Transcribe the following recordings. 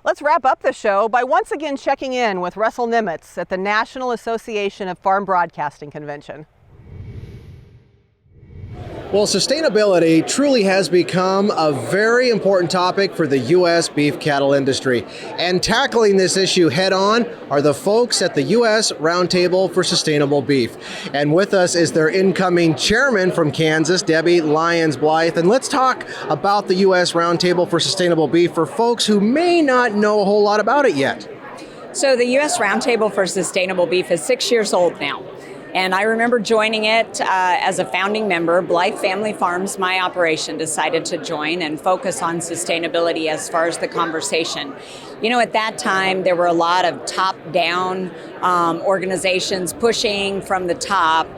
Let's wrap up the show by once again checking in with Russell Nimitz at the National Association of Farm Broadcasting Convention. Well, sustainability truly has become a very important topic for the U.S. beef cattle industry. And tackling this issue head on are the folks at the U.S. Roundtable for Sustainable Beef. And with us is their incoming chairman from Kansas, Debbie Lyons-Blythe. And let's talk about the U.S. Roundtable for Sustainable Beef for folks who may not know a whole lot about it yet. So the U.S. Roundtable for Sustainable Beef is 6 years old now. And I remember joining it as a founding member. Blythe Family Farms, my operation, decided to join and focus on sustainability as far as the conversation. You know, at that time, there were a lot of top-down organizations pushing from the top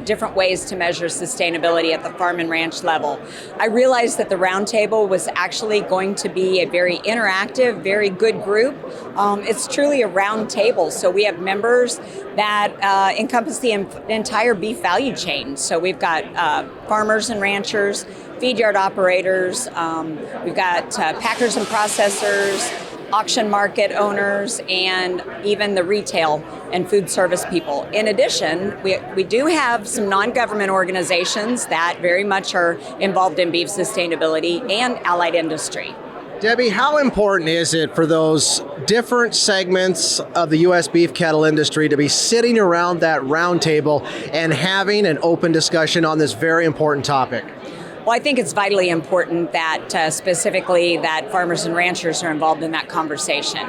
different ways to measure sustainability at the farm and ranch level. I realized that the Roundtable was actually going to be a very interactive, very good group. It's truly a round table, so we have members that encompass the entire beef value chain. So we've got farmers and ranchers, feed yard operators, we've got packers and processors, auction market owners, and even the retail and food service people. In addition, we do have some non-government organizations that very much are involved in beef sustainability and allied industry. Debbie, how important is it for those different segments of the U.S. beef cattle industry to be sitting around that round table and having an open discussion on this very important topic? Well, I think it's vitally important that specifically that farmers and ranchers are involved in that conversation.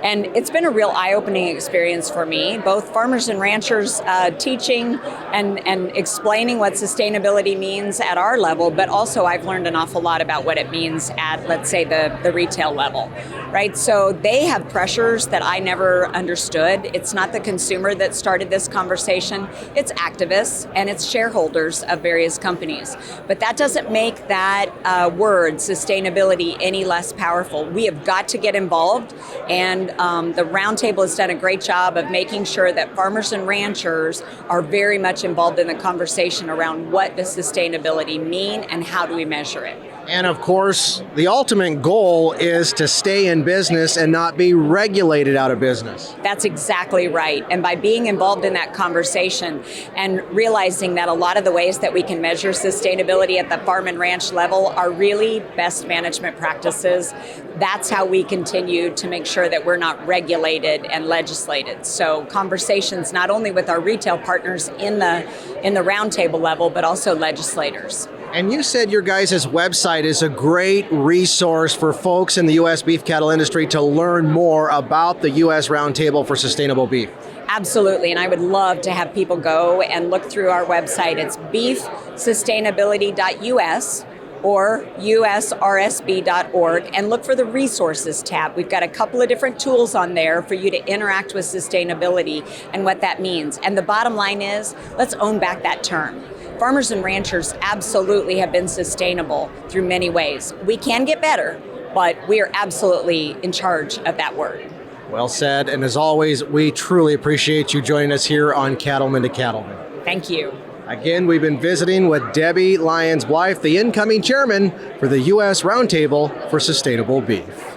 And it's been a real eye-opening experience for me, both farmers and ranchers teaching and explaining what sustainability means at our level, but also I've learned an awful lot about what it means at, let's say, the retail level, right? So they have pressures that I never understood. It's not the consumer that started this conversation. It's activists and it's shareholders of various companies. But that doesn't make that word sustainability any less powerful. We have got to get involved, and the Roundtable has done a great job of making sure that farmers and ranchers are very much involved in the conversation around what does sustainability mean and how do we measure it. And of course, the ultimate goal is to stay in business and not be regulated out of business. That's exactly right. And by being involved in that conversation and realizing that a lot of the ways that we can measure sustainability at the farm and ranch level are really best management practices, that's how we continue to make sure that we're not regulated and legislated. So conversations not only with our retail partners in the Roundtable level, but also legislators. And you said your guys' website is a great resource for folks in the U.S. beef cattle industry to learn more about the U.S. Roundtable for Sustainable Beef. Absolutely, and I would love to have people go and look through our website. It's beefsustainability.us or USRSB.org and look for the resources tab. We've got a couple of different tools on there for you to interact with sustainability and what that means. And the bottom line is, let's own back that term. Farmers and ranchers absolutely have been sustainable through many ways. We can get better, but we are absolutely in charge of that word. Well said, and as always, we truly appreciate you joining us here on Cattleman to Cattleman. Thank you. Again, we've been visiting with Debbie Lyons-Blythe, the incoming chairman for the U.S. Roundtable for Sustainable Beef.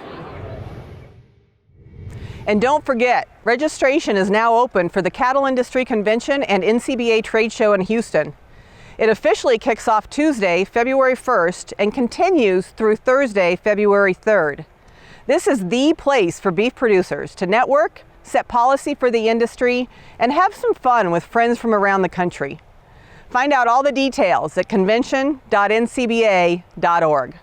And don't forget, registration is now open for the Cattle Industry Convention and NCBA Trade Show in Houston. It officially kicks off Tuesday, February 1st, and continues through Thursday, February 3rd. This is the place for beef producers to network, set policy for the industry, and have some fun with friends from around the country. Find out all the details at convention.ncba.org.